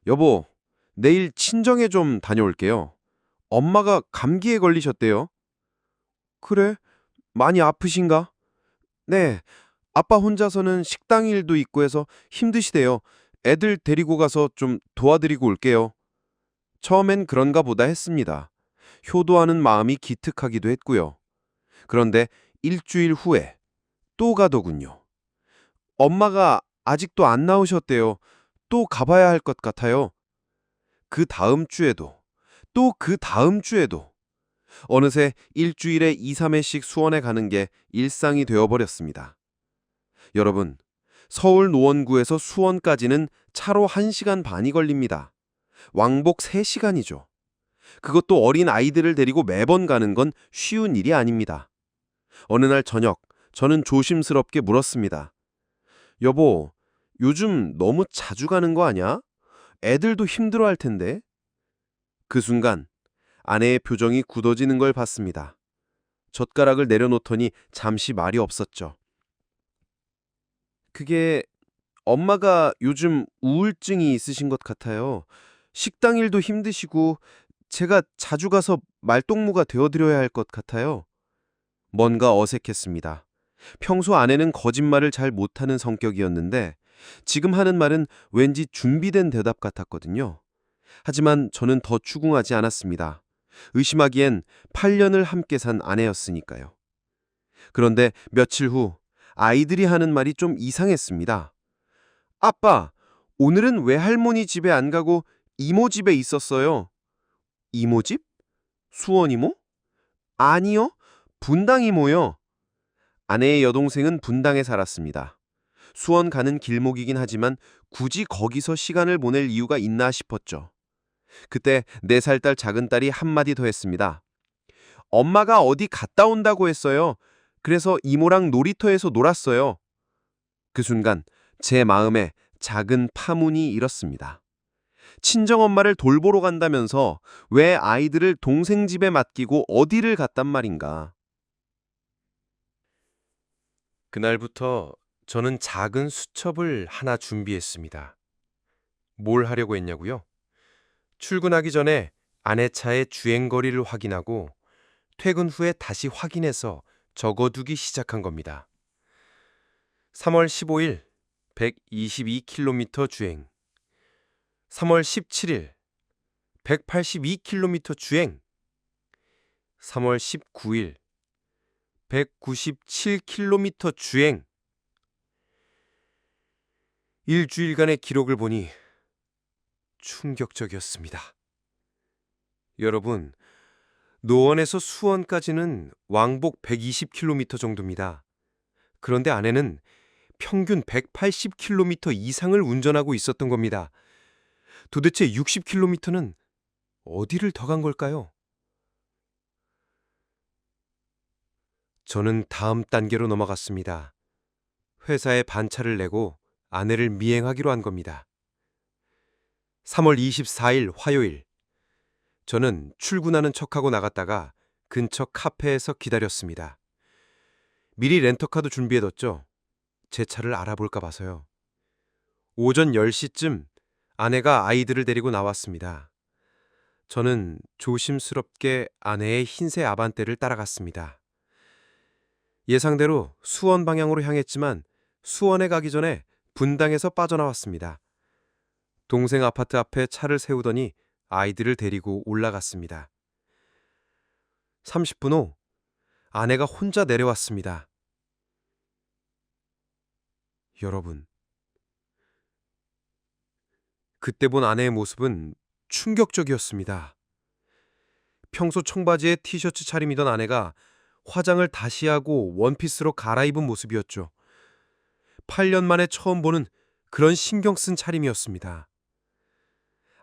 여보, 내일 친정에 좀 다녀올게요. 엄마가 감기에 걸리셨대요. 그래? 많이 아프신가? 네. 아빠 혼자서는 식당 일도 있고 해서 힘드시대요. 애들 데리고 가서 좀 도와드리고 올게요. 처음엔 그런가 보다 했습니다. 효도하는 마음이 기특하기도 했고요. 그런데 일주일 후에 또 가더군요. 엄마가 아직도 안 나오셨대요. 또 가봐야 할 것 같아요. 그 다음 주에도, 또 그 다음 주에도 어느새 일주일에 2, 3회씩 수원에 가는 게 일상이 되어버렸습니다. 여러분, 서울 노원구에서 수원까지는 차로 1시간 반이 걸립니다. 왕복 3시간이죠. 그것도 어린 아이들을 데리고 매번 가는 건 쉬운 일이 아닙니다. 어느 날 저녁, 저는 조심스럽게 물었습니다. 여보, 요즘 너무 자주 가는 거 아니야? 애들도 힘들어할 텐데. 그 순간 아내의 표정이 굳어지는 걸 봤습니다. 젓가락을 내려놓더니 잠시 말이 없었죠. 그게 엄마가 요즘 우울증이 있으신 것 같아요. 식당 일도 힘드시고 제가 자주 가서 말동무가 되어드려야 할 것 같아요. 뭔가 어색했습니다. 평소 아내는 거짓말을 잘 못하는 성격이었는데 지금 하는 말은 왠지 준비된 대답 같았거든요. 하지만 저는 더 추궁하지 않았습니다. 의심하기엔 8년을 함께 산 아내였으니까요. 그런데 며칠 후 아이들이 하는 말이 좀 이상했습니다. 아빠, 오늘은 외할머니 집에 안 가고 이모 집에 있었어요. 이모 집? 수원 이모? 아니요, 분당 이모요. 아내의 여동생은 분당에 살았습니다. 수원 가는 길목이긴 하지만 굳이 거기서 시간을 보낼 이유가 있나 싶었죠. 그때 4살 딸 작은 딸이 한마디 더 했습니다. 엄마가 어디 갔다 온다고 했어요. 그래서 이모랑 놀이터에서 놀았어요. 그 순간 제 마음에 작은 파문이 일었습니다. 친정엄마를 돌보러 간다면서 왜 아이들을 동생 집에 맡기고 어디를 갔단 말인가. 그날부터 저는 작은 수첩을 하나 준비했습니다. 뭘 하려고 했냐고요? 출근하기 전에 아내 차의 주행거리를 확인하고 퇴근 후에 다시 확인해서 적어두기 시작한 겁니다. 3월 15일 122km 주행, 3월 17일 182km 주행, 3월 19일 197km 주행. 일주일간의 기록을 보니 충격적이었습니다. 여러분, 노원에서 수원까지는 왕복 120km 정도입니다. 그런데 아내는 평균 180km 이상을 운전하고 있었던 겁니다. 도대체 60km는 어디를 더 간 걸까요? 저는 다음 단계로 넘어갔습니다. 회사에 반차를 내고 아내를 미행하기로 한 겁니다. 3월 24일 화요일, 저는 출근하는 척하고 나갔다가 근처 카페에서 기다렸습니다. 미리 렌터카도 준비해뒀죠. 제 차를 알아볼까 봐서요. 오전 10시쯤 아내가 아이들을 데리고 나왔습니다. 저는 조심스럽게 아내의 흰색 아반떼를 따라갔습니다. 예상대로 수원 방향으로 향했지만 수원에 가기 전에 분당에서 빠져나왔습니다. 동생 아파트 앞에 차를 세우더니 아이들을 데리고 올라갔습니다. 30분 후 아내가 혼자 내려왔습니다. 여러분, 그때 본 아내의 모습은 충격적이었습니다. 평소 청바지에 티셔츠 차림이던 아내가 화장을 다시 하고 원피스로 갈아입은 모습이었죠. 8년 만에 처음 보는 그런 신경 쓴 차림이었습니다.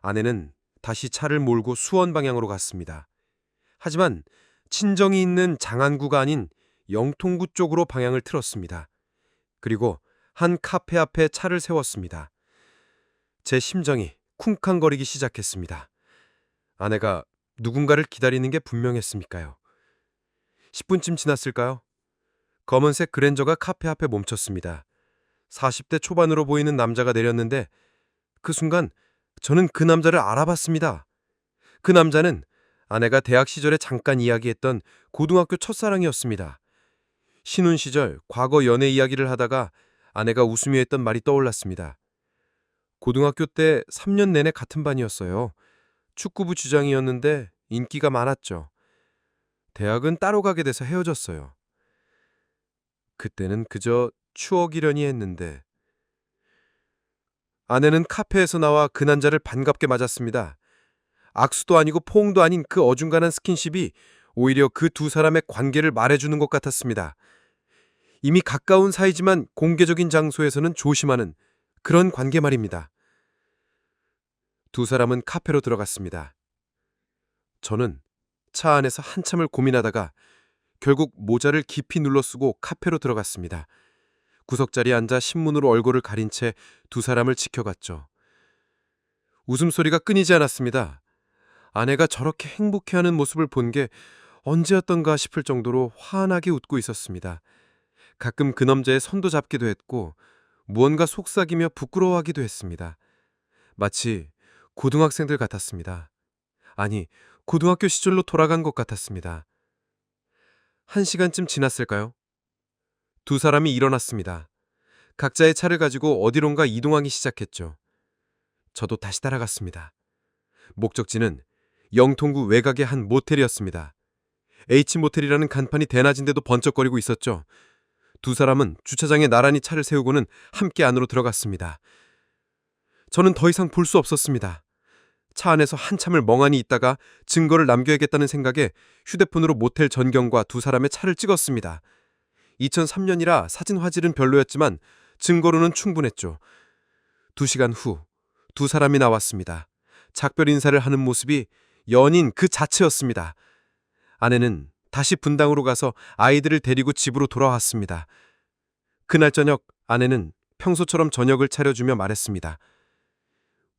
아내는 다시 차를 몰고 수원 방향으로 갔습니다. 하지만 친정이 있는 장안구가 아닌 영통구 쪽으로 방향을 틀었습니다. 그리고 한 카페 앞에 차를 세웠습니다. 제 심장이 쿵쾅거리기 시작했습니다. 아내가 누군가를 기다리는 게 분명했으니까요. 10분쯤 지났을까요? 검은색 그랜저가 카페 앞에 멈췄습니다. 40대 초반으로 보이는 남자가 내렸는데 그 순간 저는 그 남자를 알아봤습니다. 그 남자는 아내가 대학 시절에 잠깐 이야기했던 고등학교 첫사랑이었습니다. 신혼 시절 과거 연애 이야기를 하다가 아내가 웃으며 했던 말이 떠올랐습니다. 고등학교 때 3년 내내 같은 반이었어요. 축구부 주장이었는데 인기가 많았죠. 대학은 따로 가게 돼서 헤어졌어요. 그때는 그저 추억이려니 했는데 아내는 카페에서 나와 그 남자를 반갑게 맞았습니다. 악수도 아니고 포옹도 아닌 그 어중간한 스킨십이 오히려 그 두 사람의 관계를 말해주는 것 같았습니다. 이미 가까운 사이지만 공개적인 장소에서는 조심하는 그런 관계 말입니다. 두 사람은 카페로 들어갔습니다. 저는 차 안에서 한참을 고민하다가 결국 모자를 깊이 눌러 쓰고 카페로 들어갔습니다. 구석자리에 앉아 신문으로 얼굴을 가린 채 두 사람을 지켜갔죠. 웃음소리가 끊이지 않았습니다. 아내가 저렇게 행복해하는 모습을 본 게 언제였던가 싶을 정도로 환하게 웃고 있었습니다. 가끔 그 남자의 손도 잡기도 했고 무언가 속삭이며 부끄러워하기도 했습니다. 마치 고등학생들 같았습니다. 아니, 고등학교 시절로 돌아간 것 같았습니다. 1시간쯤 지났을까요? 두 사람이 일어났습니다. 각자의 차를 가지고 어디론가 이동하기 시작했죠. 저도 다시 따라갔습니다. 목적지는 영통구 외곽의 한 모텔이었습니다. H모텔이라는 간판이 대낮인데도 번쩍거리고 있었죠. 두 사람은 주차장에 나란히 차를 세우고는 함께 안으로 들어갔습니다. 저는 더 이상 볼 수 없었습니다. 차 안에서 한참을 멍하니 있다가 증거를 남겨야겠다는 생각에 휴대폰으로 모텔 전경과 두 사람의 차를 찍었습니다. 2003년이라 사진 화질은 별로였지만 증거로는 충분했죠. 2시간 후 두 사람이 나왔습니다. 작별 인사를 하는 모습이 연인 그 자체였습니다. 아내는 다시 분당으로 가서 아이들을 데리고 집으로 돌아왔습니다. 그날 저녁 아내는 평소처럼 저녁을 차려주며 말했습니다.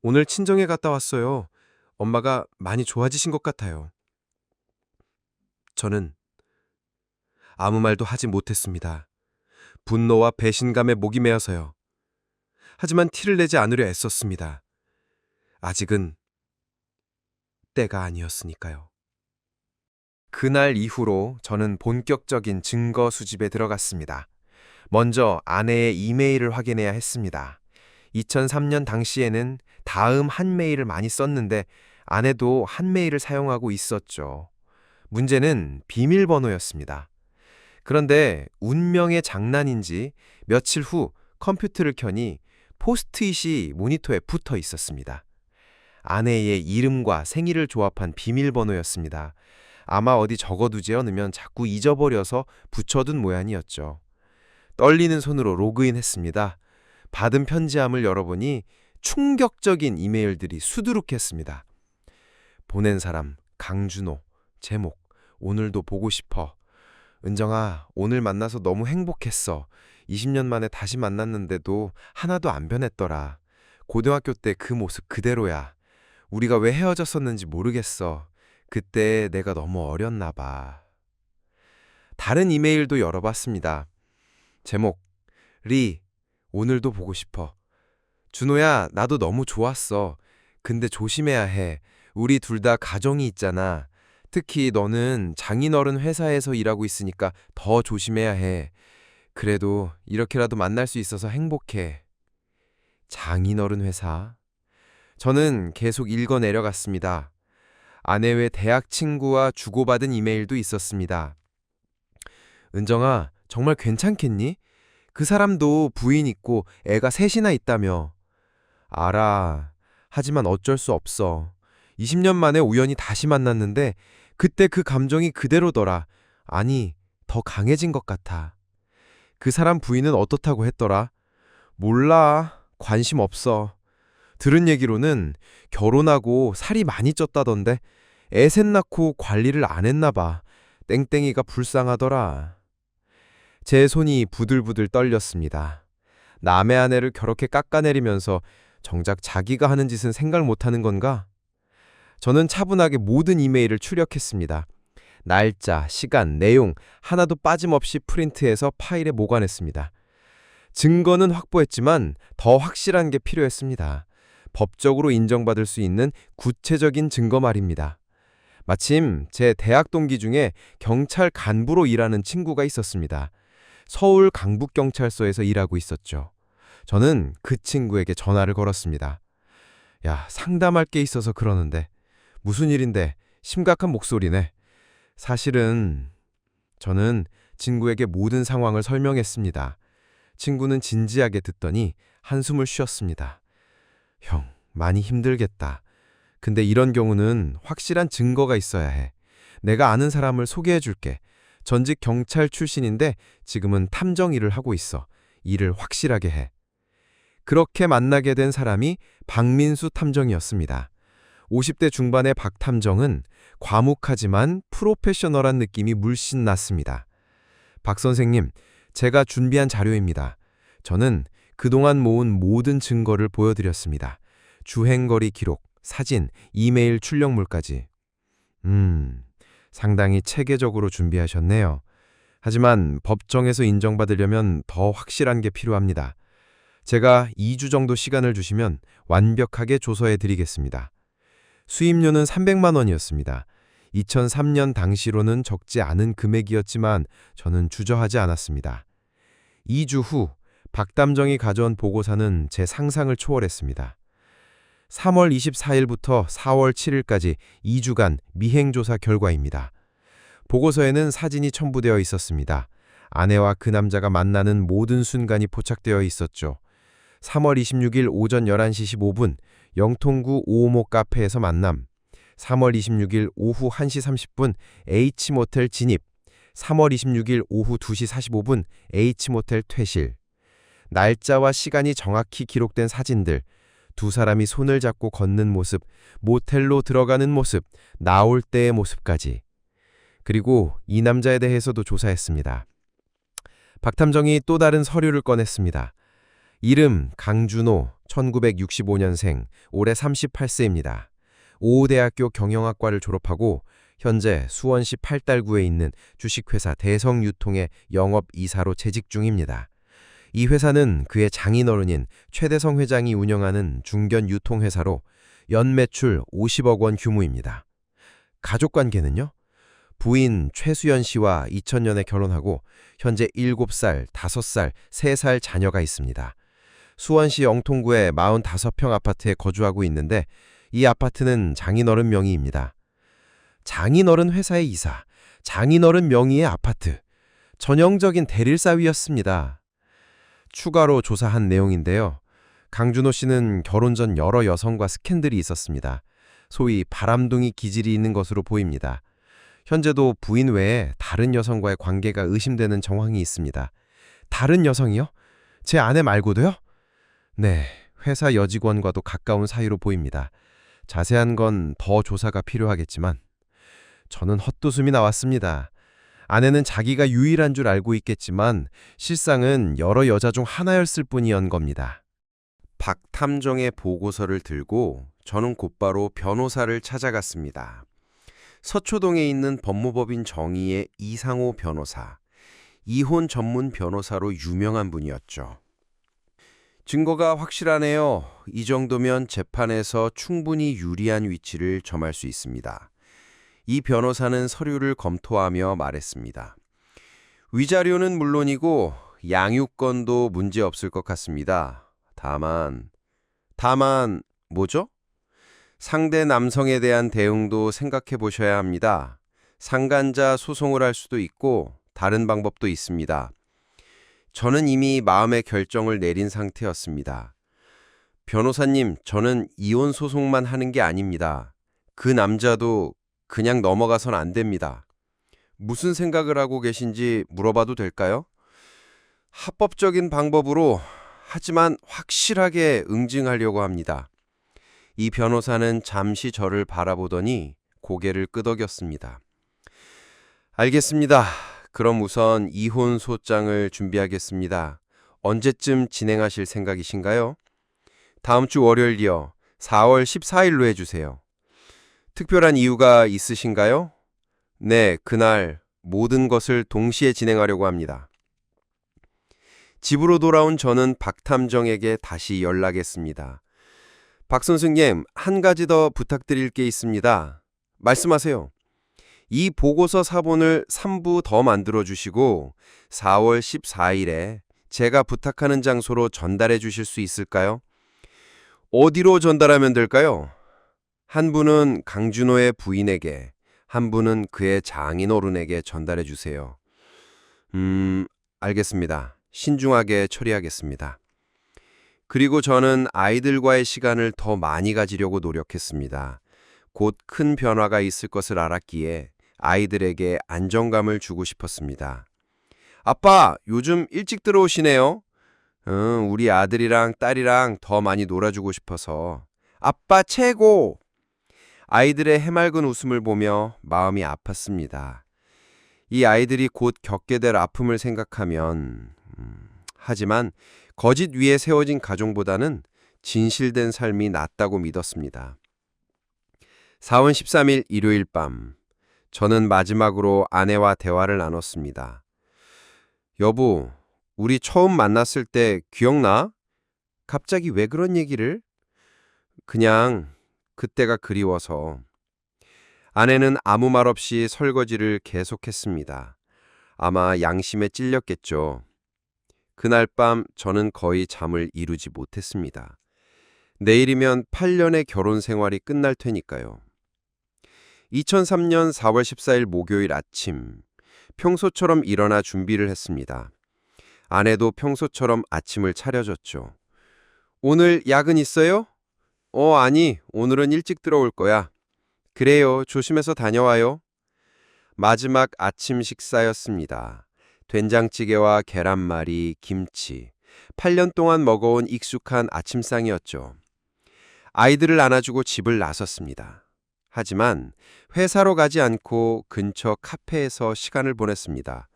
오늘 친정에 갔다 왔어요. 엄마가 많이 좋아지신 것 같아요. 저는 아무 말도 하지 못했습니다. 분노와 배신감에 목이 메어서요. 하지만 티를 내지 않으려 애썼습니다. 아직은 때가 아니었으니까요. 그날 이후로 저는 본격적인 증거 수집에 들어갔습니다. 먼저 아내의 이메일을 확인해야 했습니다. 2003년 당시에는 다음 한 메일을 많이 썼는데 아내도 한 메일을 사용하고 있었죠. 문제는 비밀번호였습니다. 그런데 운명의 장난인지 며칠 후 컴퓨터를 켜니 포스트잇이 모니터에 붙어 있었습니다. 아내의 이름과 생일을 조합한 비밀번호였습니다. 아마 어디 적어두지 않으면 자꾸 잊어버려서 붙여둔 모양이었죠. 떨리는 손으로 로그인했습니다. 받은 편지함을 열어보니 충격적인 이메일들이 수두룩했습니다. 보낸 사람 강준호, 제목 오늘도 보고 싶어. 은정아, 오늘 만나서 너무 행복했어. 20년 만에 다시 만났는데도 하나도 안 변했더라. 고등학교 때 그 모습 그대로야. 우리가 왜 헤어졌었는지 모르겠어. 그때 내가 너무 어렸나 봐. 다른 이메일도 열어봤습니다. 제목 리, 오늘도 보고 싶어. 준호야, 나도 너무 좋았어. 근데 조심해야 해. 우리 둘 다 가정이 있잖아. 특히 너는 장인어른 회사에서 일하고 있으니까 더 조심해야 해. 그래도 이렇게라도 만날 수 있어서 행복해. 장인어른 회사? 저는 계속 읽어 내려갔습니다. 아내 외 대학 친구와 주고받은 이메일도 있었습니다. 은정아, 정말 괜찮겠니? 그 사람도 부인 있고 애가 셋이나 있다며. 알아. 하지만 어쩔 수 없어. 20년 만에 우연히 다시 만났는데 그때 그 감정이 그대로더라. 아니, 더 강해진 것 같아. 그 사람 부인은 어떻다고 했더라? 몰라. 관심 없어. 들은 얘기로는 결혼하고 살이 많이 쪘다던데 애 셋 낳고 관리를 안 했나 봐. 땡땡이가 불쌍하더라. 제 손이 부들부들 떨렸습니다. 남의 아내를 저렇게 깎아내리면서 정작 자기가 하는 짓은 생각 못하는 건가? 저는 차분하게 모든 이메일을 추력했습니다. 날짜, 시간, 내용 하나도 빠짐없이 프린트해서 파일에 보관했습니다. 증거는 확보했지만 더 확실한 게 필요했습니다. 법적으로 인정받을 수 있는 구체적인 증거 말입니다. 마침 제 대학 동기 중에 경찰 간부로 일하는 친구가 있었습니다. 서울 강북경찰서에서 일하고 있었죠. 저는 그 친구에게 전화를 걸었습니다. 야, 상담할 게 있어서 그러는데. 무슨 일인데? 심각한 목소리네. 사실은 저는 친구에게 모든 상황을 설명했습니다. 친구는 진지하게 듣더니 한숨을 쉬었습니다. 형, 많이 힘들겠다. 근데 이런 경우는 확실한 증거가 있어야 해. 내가 아는 사람을 소개해 줄게. 전직 경찰 출신인데 지금은 탐정 일을 하고 있어. 일을 확실하게 해. 그렇게 만나게 된 사람이 박민수 탐정이었습니다. 50대 중반의 박 탐정은 과묵하지만 프로페셔널한 느낌이 물씬 났습니다. 박 선생님, 제가 준비한 자료입니다. 저는 그동안 모은 모든 증거를 보여드렸습니다. 주행거리 기록, 사진, 이메일 출력물까지. 상당히 체계적으로 준비하셨네요. 하지만 법정에서 인정받으려면 더 확실한 게 필요합니다. 제가 2주 정도 시간을 주시면 완벽하게 조서해 드리겠습니다. 수임료는 300만 원이었습니다. 2003년 당시로는 적지 않은 금액이었지만 저는 주저하지 않았습니다. 2주 후 박 탐정이 가져온 보고서는 제 상상을 초월했습니다. 3월 24일부터 4월 7일까지 2주간 미행조사 결과입니다. 보고서에는 사진이 첨부되어 있었습니다. 아내와 그 남자가 만나는 모든 순간이 포착되어 있었죠. 3월 26일 오전 11시 15분 영통구 오모 카페에서 만남, 3월 26일 오후 1시 30분 H모텔 진입, 3월 26일 오후 2시 45분 H모텔 퇴실. 날짜와 시간이 정확히 기록된 사진들, 두 사람이 손을 잡고 걷는 모습, 모텔로 들어가는 모습, 나올 때의 모습까지. 그리고 이 남자에 대해서도 조사했습니다. 박 탐정이 또 다른 서류를 꺼냈습니다. 이름 강준호, 1965년생, 올해 38세입니다. 오호대학교 경영학과를 졸업하고 현재 수원시 팔달구에 있는 주식회사 대성유통의 영업이사로 재직 중입니다. 이 회사는 그의 장인어른인 최대성 회장이 운영하는 중견 유통회사로 연매출 50억 원 규모입니다. 가족관계는요? 부인 최수연 씨와 2000년에 결혼하고 현재 7살, 5살, 3살 자녀가 있습니다. 수원시 영통구의 45평 아파트에 거주하고 있는데 이 아파트는 장인어른 명의입니다. 장인어른 회사의 이사, 장인어른 명의의 아파트. 전형적인 대릴사위였습니다. 추가로 조사한 내용인데요. 강준호 씨는 결혼 전 여러 여성과 스캔들이 있었습니다. 소위 바람둥이 기질이 있는 것으로 보입니다. 현재도 부인 외에 다른 여성과의 관계가 의심되는 정황이 있습니다. 다른 여성이요? 제 아내 말고도요? 네, 회사 여직원과도 가까운 사이로 보입니다. 자세한 건 더 조사가 필요하겠지만 저는 헛웃음이 나왔습니다. 아내는 자기가 유일한 줄 알고 있겠지만 실상은 여러 여자 중 하나였을 뿐이었던 겁니다. 박 탐정의 보고서를 들고 저는 곧바로 변호사를 찾아갔습니다. 서초동에 있는 법무법인 정의의 이상호 변호사, 이혼 전문 변호사로 유명한 분이었죠. 증거가 확실하네요. 이 정도면 재판에서 충분히 유리한 위치를 점할 수 있습니다. 이 변호사는 서류를 검토하며 말했습니다. 위자료는 물론이고 양육권도 문제없을 것 같습니다. 다만 뭐죠? 상대 남성에 대한 대응도 생각해 보셔야 합니다. 상간자 소송을 할 수도 있고 다른 방법도 있습니다. 저는 이미 마음의 결정을 내린 상태였습니다. 변호사님, 저는 이혼 소송만 하는 게 아닙니다. 그 남자도 그냥 넘어가선 안 됩니다. 무슨 생각을 하고 계신지 물어봐도 될까요? 합법적인 방법으로, 하지만 확실하게 응징하려고 합니다. 이 변호사는 잠시 저를 바라보더니 고개를 끄덕였습니다. 알겠습니다. 그럼 우선 이혼 소장을 준비하겠습니다. 언제쯤 진행하실 생각이신가요? 다음 주 월요일이요. 4월 14일로 해주세요. 특별한 이유가 있으신가요? 네, 그날 모든 것을 동시에 진행하려고 합니다. 집으로 돌아온 저는 박 탐정에게 다시 연락했습니다. 박 선생님, 한 가지 더 부탁드릴 게 있습니다. 말씀하세요. 이 보고서 사본을 3부 더 만들어 주시고 4월 14일에 제가 부탁하는 장소로 전달해 주실 수 있을까요? 어디로 전달하면 될까요? 한 분은 강준호의 부인에게, 한 분은 그의 장인어른에게 전달해 주세요. 알겠습니다. 신중하게 처리하겠습니다. 그리고 저는 아이들과의 시간을 더 많이 가지려고 노력했습니다. 곧 큰 변화가 있을 것을 알았기에 아이들에게 안정감을 주고 싶었습니다. 아빠, 요즘 일찍 들어오시네요. 우리 아들이랑 딸이랑 더 많이 놀아주고 싶어서. 아빠 최고! 아이들의 해맑은 웃음을 보며 마음이 아팠습니다. 이 아이들이 곧 겪게 될 아픔을 생각하면, 하지만 거짓 위에 세워진 가정보다는 진실된 삶이 낫다고 믿었습니다. 4월 13일 일요일 밤, 저는 마지막으로 아내와 대화를 나눴습니다. 여보, 우리 처음 만났을 때 기억나? 갑자기 왜 그런 얘기를? 그냥 그때가 그리워서. 아내는 아무 말 없이 설거지를 계속했습니다. 아마 양심에 찔렸겠죠. 그날 밤 저는 거의 잠을 이루지 못했습니다. 내일이면 8년의 결혼 생활이 끝날 테니까요. 2003년 4월 14일 목요일 아침, 평소처럼 일어나 준비를 했습니다. 아내도 평소처럼 아침을 차려줬죠. 오늘 야근 있어요? 아니, 오늘은 일찍 들어올 거야. 그래요, 조심해서 다녀와요. 마지막 아침 식사였습니다. 된장찌개와 계란말이, 김치. 8년 동안 먹어온 익숙한 아침상이었죠. 아이들을 안아주고 집을 나섰습니다. 하지만 회사로 가지 않고 근처 카페에서 시간을 보냈습니다.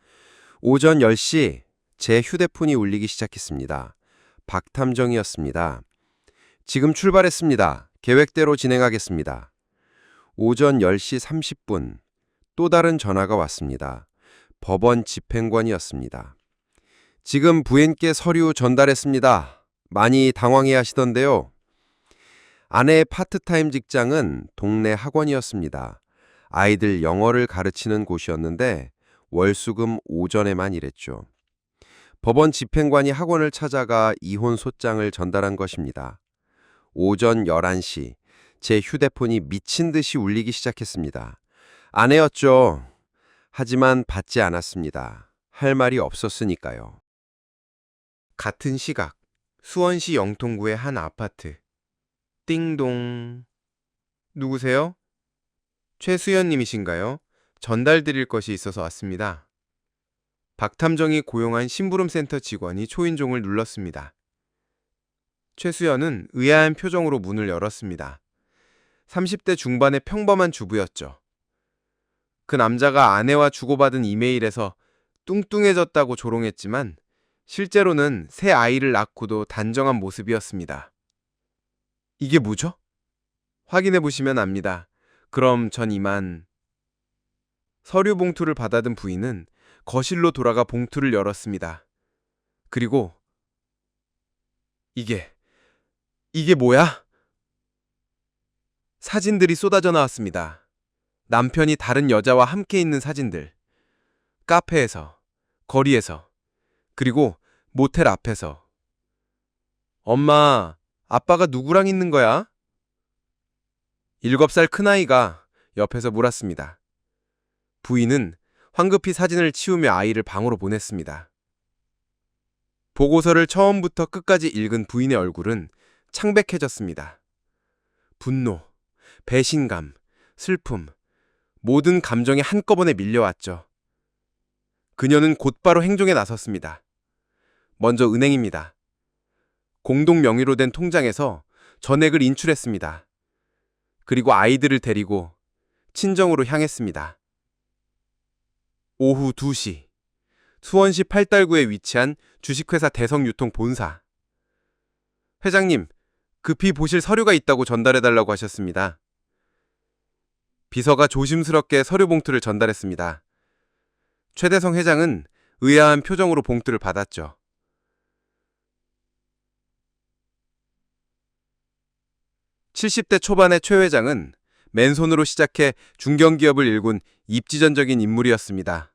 오전 10시 제 휴대폰이 울리기 시작했습니다. 박탐정이었습니다. 지금 출발했습니다. 계획대로 진행하겠습니다. 오전 10시 30분 또 다른 전화가 왔습니다. 법원 집행관이었습니다. 지금 부인께 서류 전달했습니다. 많이 당황해 하시던데요. 아내의 파트타임 직장은 동네 학원이었습니다. 아이들 영어를 가르치는 곳이었는데 월수금 오전에만 일했죠. 법원 집행관이 학원을 찾아가 이혼 소장을 전달한 것입니다. 오전 11시 제 휴대폰이 미친 듯이 울리기 시작했습니다. 아내였죠. 하지만 받지 않았습니다. 할 말이 없었으니까요. 같은 시각, 수원시 영통구의 한 아파트. 띵동. 누구세요? 최수연님이신가요? 전달드릴 것이 있어서 왔습니다. 박탐정이 고용한 심부름센터 직원이 초인종을 눌렀습니다. 최수연은 의아한 표정으로 문을 열었습니다. 30대 중반의 평범한 주부였죠. 그 남자가 아내와 주고받은 이메일에서 뚱뚱해졌다고 조롱했지만 실제로는 새 아이를 낳고도 단정한 모습이었습니다. 이게 뭐죠? 확인해 보시면 압니다. 그럼 전 이만. 서류 봉투를 받아든 부인은 거실로 돌아가 봉투를 열었습니다. 그리고 이게 뭐야? 사진들이 쏟아져 나왔습니다. 남편이 다른 여자와 함께 있는 사진들. 카페에서, 거리에서, 그리고 모텔 앞에서. 엄마, 아빠가 누구랑 있는 거야? 7살 큰아이가 옆에서 물었습니다. 부인은 황급히 사진을 치우며 아이를 방으로 보냈습니다. 보고서를 처음부터 끝까지 읽은 부인의 얼굴은 창백해졌습니다. 분노, 배신감, 슬픔, 모든 감정이 한꺼번에 밀려왔죠. 그녀는 곧바로 행동에 나섰습니다. 먼저 은행입니다. 공동 명의로 된 통장에서 전액을 인출했습니다. 그리고 아이들을 데리고 친정으로 향했습니다. 오후 2시, 수원시 팔달구에 위치한 주식회사 대성유통 본사. 회장님, 급히 보실 서류가 있다고 전달해달라고 하셨습니다. 비서가 조심스럽게 서류 봉투를 전달했습니다. 최대성 회장은 의아한 표정으로 봉투를 받았죠. 70대 초반의 최 회장은 맨손으로 시작해 중견기업을 일군 입지전적인 인물이었습니다.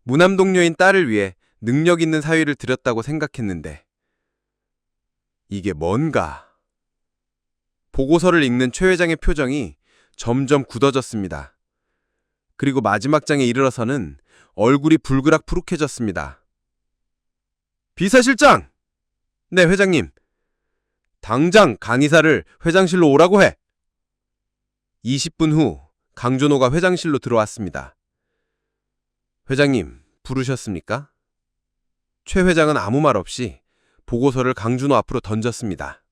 무남동녀인 딸을 위해 능력 있는 사위를 들였다고 생각했는데 이게 뭔가? 보고서를 읽는 최 회장의 표정이 점점 굳어졌습니다. 그리고 마지막 장에 이르러서는 얼굴이 불그락 푸룩해졌습니다. 비서실장! 네, 회장님. 당장 강 이사를 회장실로 오라고 해. 20분 후 강준호가 회장실로 들어왔습니다. 회장님, 부르셨습니까? 최 회장은 아무 말 없이 보고서를 강준호 앞으로 던졌습니다.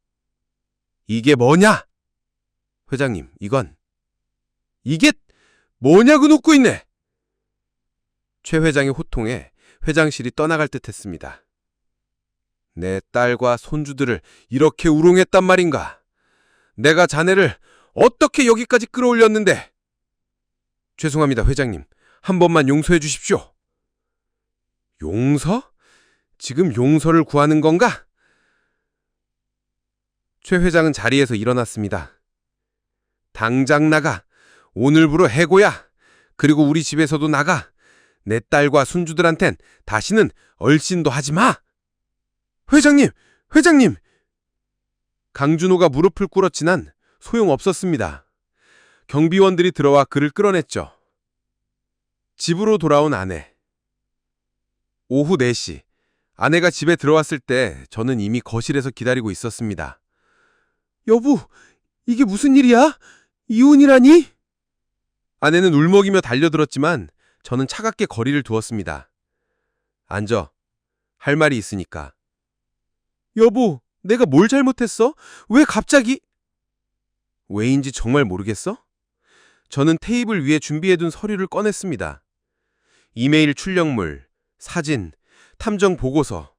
이게 뭐냐? 회장님, 이게 뭐냐고 묻고 있네. 최 회장의 호통에 회장실이 떠나갈 듯 했습니다. 내 딸과 손주들을 이렇게 우롱했단 말인가? 내가 자네를 어떻게 여기까지 끌어올렸는데? 죄송합니다, 회장님. 한 번만 용서해 주십시오. 용서? 지금 용서를 구하는 건가? 최 회장은 자리에서 일어났습니다. 당장 나가. 오늘부로 해고야. 그리고 우리 집에서도 나가. 내 딸과 손주들한텐 다시는 얼씬도 하지 마. 회장님! 회장님! 강준호가 무릎을 꿇었지만 소용없었습니다. 경비원들이 들어와 그를 끌어냈죠. 집으로 돌아온 아내. 오후 4시. 아내가 집에 들어왔을 때 저는 이미 거실에서 기다리고 있었습니다. 여보, 이게 무슨 일이야? 이혼이라니? 아내는 울먹이며 달려들었지만 저는 차갑게 거리를 두었습니다. 앉아. 할 말이 있으니까. 여보, 내가 뭘 잘못했어? 왜 갑자기? 왜인지 정말 모르겠어? 저는 테이블 위에 준비해둔 서류를 꺼냈습니다. 이메일 출력물, 사진, 탐정 보고서.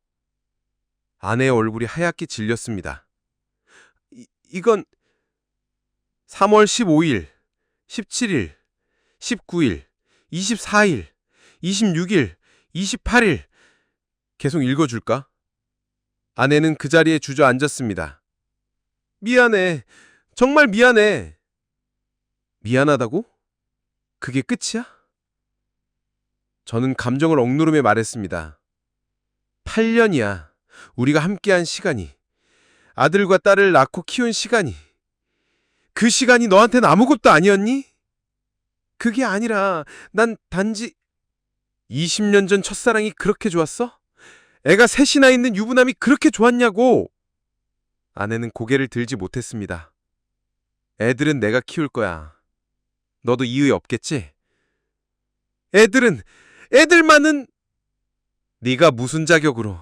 아내의 얼굴이 하얗게 질렸습니다. 이건 3월 15일, 17일, 19일, 24일, 26일, 28일. 계속 읽어줄까? 아내는 그 자리에 주저앉았습니다. 미안해. 정말 미안해. 미안하다고? 그게 끝이야? 저는 감정을 억누르며 말했습니다. 8년이야. 우리가 함께한 시간이. 아들과 딸을 낳고 키운 시간이. 그 시간이 너한테는 아무것도 아니었니? 그게 아니라 난 단지 20년 전 첫사랑이 그렇게 좋았어? 애가 셋이나 있는 유부남이 그렇게 좋았냐고. 아내는 고개를 들지 못했습니다. 애들은 내가 키울 거야. 너도 이의 없겠지? 애들만은 네가 무슨 자격으로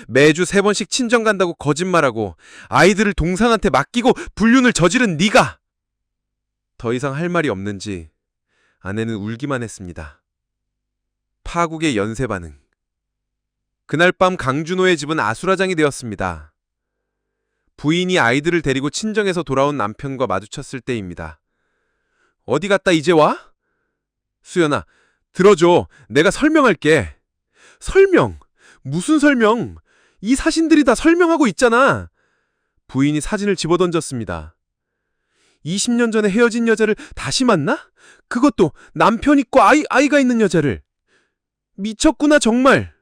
매주 3번씩 친정 간다고 거짓말하고 아이들을 동상한테 맡기고 불륜을 저지른 네가. 더 이상 할 말이 없는지 아내는 울기만 했습니다. 파국의 연쇄 반응. 그날 밤 강준호의 집은 아수라장이 되었습니다. 부인이 아이들을 데리고 친정에서 돌아온 남편과 마주쳤을 때입니다. 어디 갔다 이제 와? 수연아, 들어줘. 내가 설명할게. 설명? 무슨 설명? 이 사신들이 다 설명하고 있잖아. 부인이 사진을 집어던졌습니다. 20년 전에 헤어진 여자를 다시 만나? 그것도 남편 있고 아이가 있는 여자를. 미쳤구나 정말.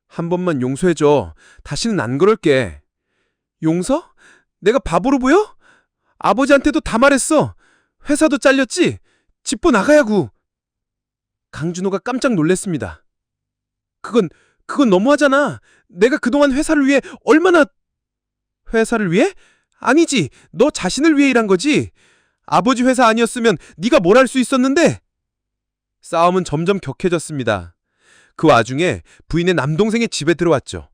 한 번만 용서해줘. 다시는 안 그럴게. 용서? 내가 바보로 보여? 아버지한테도 다 말했어. 회사도 잘렸지? 집보 나가야구. 강준호가 깜짝 놀랐습니다. 그건 너무하잖아. 내가 그동안 회사를 위해 얼마나... 회사를 위해? 아니지. 너 자신을 위해 일한 거지. 아버지 회사 아니었으면 네가 뭘 할 수 있었는데. 싸움은 점점 격해졌습니다. 그 와중에 부인의 남동생이 집에 들어왔죠.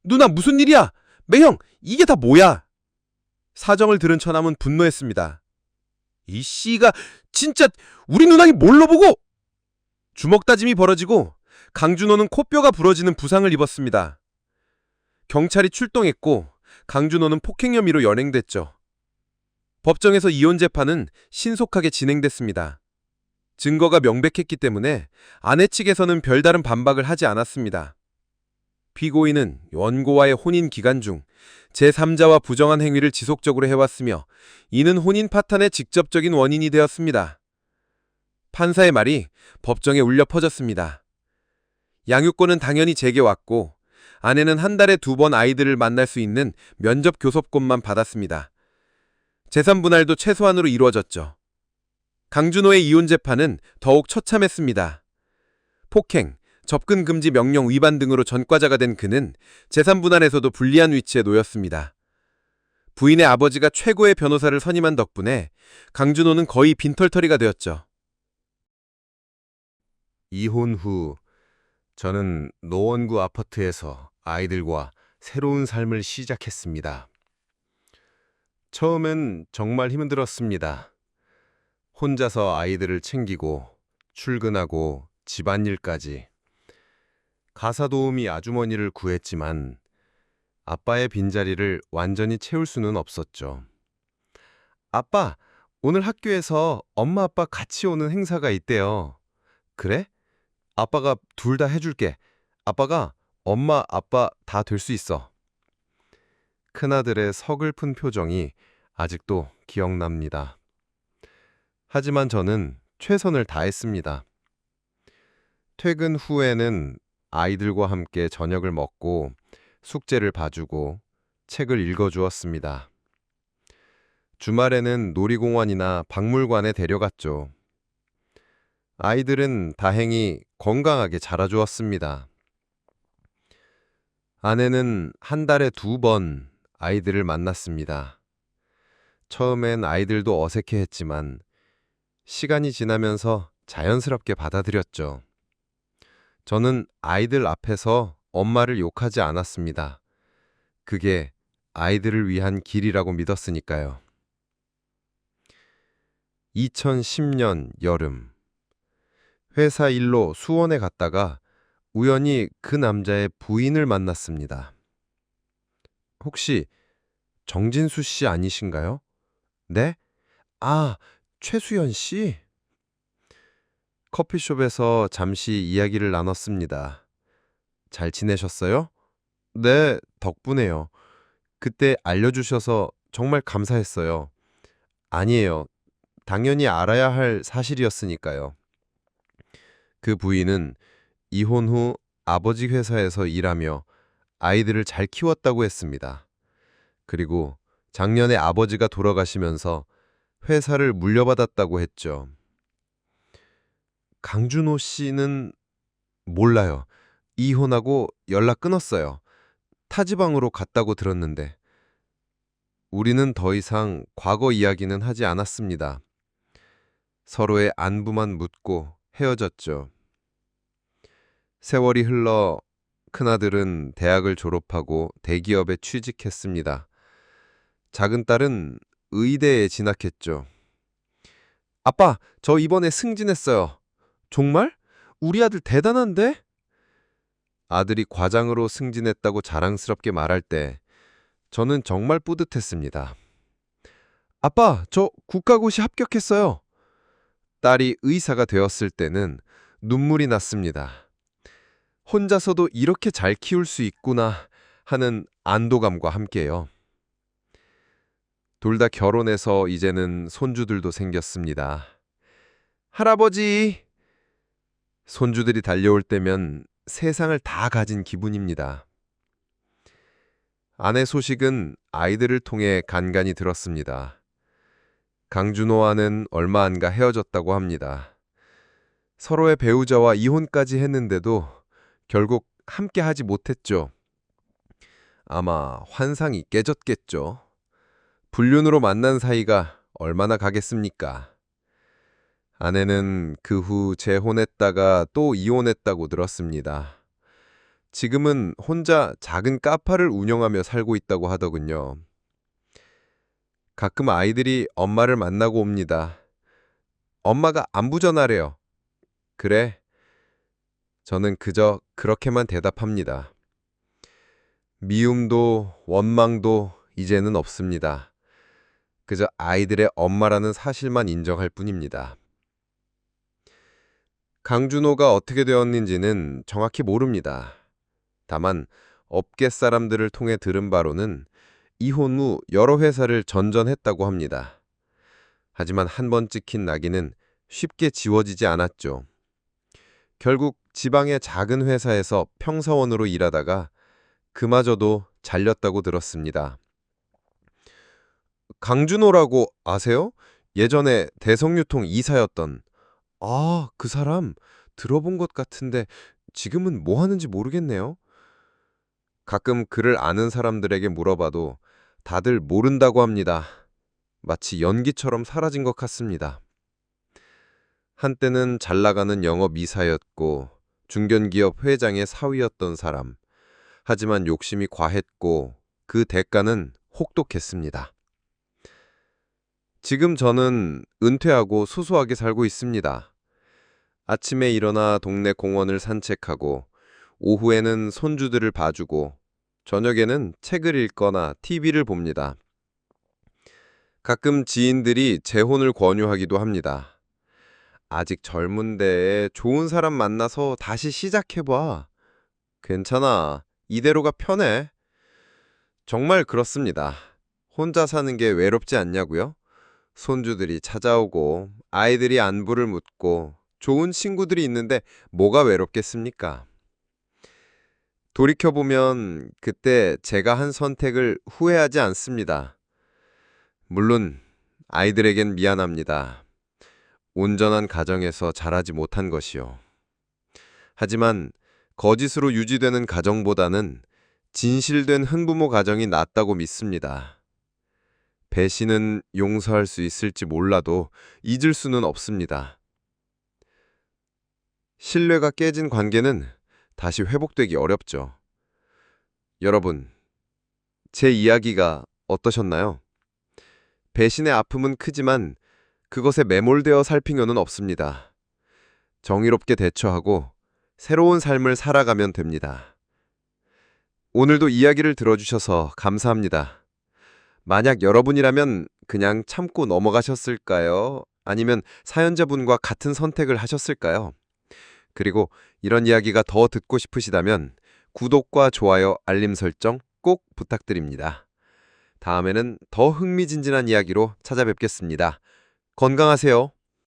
누나 무슨 일이야? 매형 이게 다 뭐야? 사정을 들은 처남은 분노했습니다. 이 씨가 진짜 우리 누나이 뭘로 보고? 주먹 다짐이 벌어지고 강준호는 코뼈가 부러지는 부상을 입었습니다. 경찰이 출동했고 강준호는 폭행 혐의로 연행됐죠. 법정에서 이혼 재판은 신속하게 진행됐습니다. 증거가 명백했기 때문에 아내 측에서는 별다른 반박을 하지 않았습니다. 피고인은 원고와의 혼인 기간 중 제3자와 부정한 행위를 지속적으로 해왔으며 이는 혼인 파탄의 직접적인 원인이 되었습니다. 판사의 말이 법정에 울려 퍼졌습니다. 양육권은 당연히 제게 왔고 아내는 한 달에 2번 아이들을 만날 수 있는 면접 교섭권만 받았습니다. 재산 분할도 최소한으로 이루어졌죠. 강준호의 이혼 재판은 더욱 처참했습니다. 폭행, 접근 금지 명령 위반 등으로 전과자가 된 그는 재산 분할에서도 불리한 위치에 놓였습니다. 부인의 아버지가 최고의 변호사를 선임한 덕분에 강준호는 거의 빈털터리가 되었죠. 이혼 후 저는 노원구 아파트에서 아이들과 새로운 삶을 시작했습니다. 처음엔 정말 힘들었습니다. 혼자서 아이들을 챙기고 출근하고 집안일까지. 가사 도우미 아주머니를 구했지만 아빠의 빈자리를 완전히 채울 수는 없었죠. 아빠, 오늘 학교에서 엄마 아빠 같이 오는 행사가 있대요. 그래? 아빠가 둘 다 해줄게. 아빠가 엄마, 아빠 다 될 수 있어. 큰아들의 서글픈 표정이 아직도 기억납니다. 하지만 저는 최선을 다했습니다. 퇴근 후에는 아이들과 함께 저녁을 먹고 숙제를 봐주고 책을 읽어주었습니다. 주말에는 놀이공원이나 박물관에 데려갔죠. 아이들은 다행히 건강하게 자라주었습니다. 아내는 한 달에 2번 아이들을 만났습니다. 처음엔 아이들도 어색해했지만 시간이 지나면서 자연스럽게 받아들였죠. 저는 아이들 앞에서 엄마를 욕하지 않았습니다. 그게 아이들을 위한 길이라고 믿었으니까요. 2010년 여름, 회사 일로 수원에 갔다가 우연히 그 남자의 부인을 만났습니다. 혹시 정진수 씨 아니신가요? 네? 아, 최수연 씨? 커피숍에서 잠시 이야기를 나눴습니다. 잘 지내셨어요? 네, 덕분에요. 그때 알려주셔서 정말 감사했어요. 아니에요. 당연히 알아야 할 사실이었으니까요. 그 부인은 이혼 후 아버지 회사에서 일하며 아이들을 잘 키웠다고 했습니다. 그리고 작년에 아버지가 돌아가시면서 회사를 물려받았다고 했죠. 강준호 씨는 몰라요. 이혼하고 연락 끊었어요. 타지방으로 갔다고 들었는데. 우리는 더 이상 과거 이야기는 하지 않았습니다. 서로의 안부만 묻고 헤어졌죠. 세월이 흘러 큰아들은 대학을 졸업하고 대기업에 취직했습니다. 작은 딸은 의대에 진학했죠. 아빠, 저 이번에 승진했어요. 정말? 우리 아들 대단한데? 아들이 과장으로 승진했다고 자랑스럽게 말할 때 저는 정말 뿌듯했습니다. 아빠, 저 국가고시 합격했어요. 딸이 의사가 되었을 때는 눈물이 났습니다. 혼자서도 이렇게 잘 키울 수 있구나 하는 안도감과 함께요. 둘 다 결혼해서 이제는 손주들도 생겼습니다. 할아버지! 손주들이 달려올 때면 세상을 다 가진 기분입니다. 아내 소식은 아이들을 통해 간간히 들었습니다. 강준호와는 얼마 안 가 헤어졌다고 합니다. 서로의 배우자와 이혼까지 했는데도 결국 함께 하지 못했죠. 아마 환상이 깨졌겠죠. 불륜으로 만난 사이가 얼마나 가겠습니까? 아내는 그 후 재혼했다가 또 이혼했다고 들었습니다. 지금은 혼자 작은 카페를 운영하며 살고 있다고 하더군요. 가끔 아이들이 엄마를 만나고 옵니다. 엄마가 안부 전하래요. 그래. 저는 그저 그렇게만 대답합니다. 미움도 원망도 이제는 없습니다. 그저 아이들의 엄마라는 사실만 인정할 뿐입니다. 강준호가 어떻게 되었는지는 정확히 모릅니다. 다만 업계 사람들을 통해 들은 바로는 이혼 후 여러 회사를 전전했다고 합니다. 하지만 한 번 찍힌 낙인은 쉽게 지워지지 않았죠. 결국 지방의 작은 회사에서 평사원으로 일하다가 그마저도 잘렸다고 들었습니다. 강준호라고 아세요? 예전에 대성유통 이사였던. 아, 그 사람 들어본 것 같은데 지금은 뭐 하는지 모르겠네요. 가끔 그를 아는 사람들에게 물어봐도 다들 모른다고 합니다. 마치 연기처럼 사라진 것 같습니다. 한때는 잘 나가는 영업 이사였고 중견기업 회장의 사위였던 사람. 하지만 욕심이 과했고 그 대가는 혹독했습니다. 지금 저는 은퇴하고 소소하게 살고 있습니다. 아침에 일어나 동네 공원을 산책하고 오후에는 손주들을 봐주고 저녁에는 책을 읽거나 TV를 봅니다. 가끔 지인들이 재혼을 권유하기도 합니다. 아직 젊은데 좋은 사람 만나서 다시 시작해봐. 괜찮아. 이대로가 편해. 정말 그렇습니다. 혼자 사는 게 외롭지 않냐고요? 손주들이 찾아오고 아이들이 안부를 묻고 좋은 친구들이 있는데 뭐가 외롭겠습니까? 돌이켜보면 그때 제가 한 선택을 후회하지 않습니다. 물론 아이들에겐 미안합니다. 온전한 가정에서 자라지 못한 것이요. 하지만 거짓으로 유지되는 가정보다는 진실된 흔부모 가정이 낫다고 믿습니다. 배신은 용서할 수 있을지 몰라도 잊을 수는 없습니다. 신뢰가 깨진 관계는 다시 회복되기 어렵죠. 여러분, 제 이야기가 어떠셨나요? 배신의 아픔은 크지만 그것에 매몰되어 살 필요는 없습니다. 정의롭게 대처하고 새로운 삶을 살아가면 됩니다. 오늘도 이야기를 들어주셔서 감사합니다. 만약 여러분이라면 그냥 참고 넘어가셨을까요? 아니면 사연자분과 같은 선택을 하셨을까요? 그리고 이런 이야기가 더 듣고 싶으시다면 구독과 좋아요, 알림 설정 꼭 부탁드립니다. 다음에는 더 흥미진진한 이야기로 찾아뵙겠습니다. 건강하세요.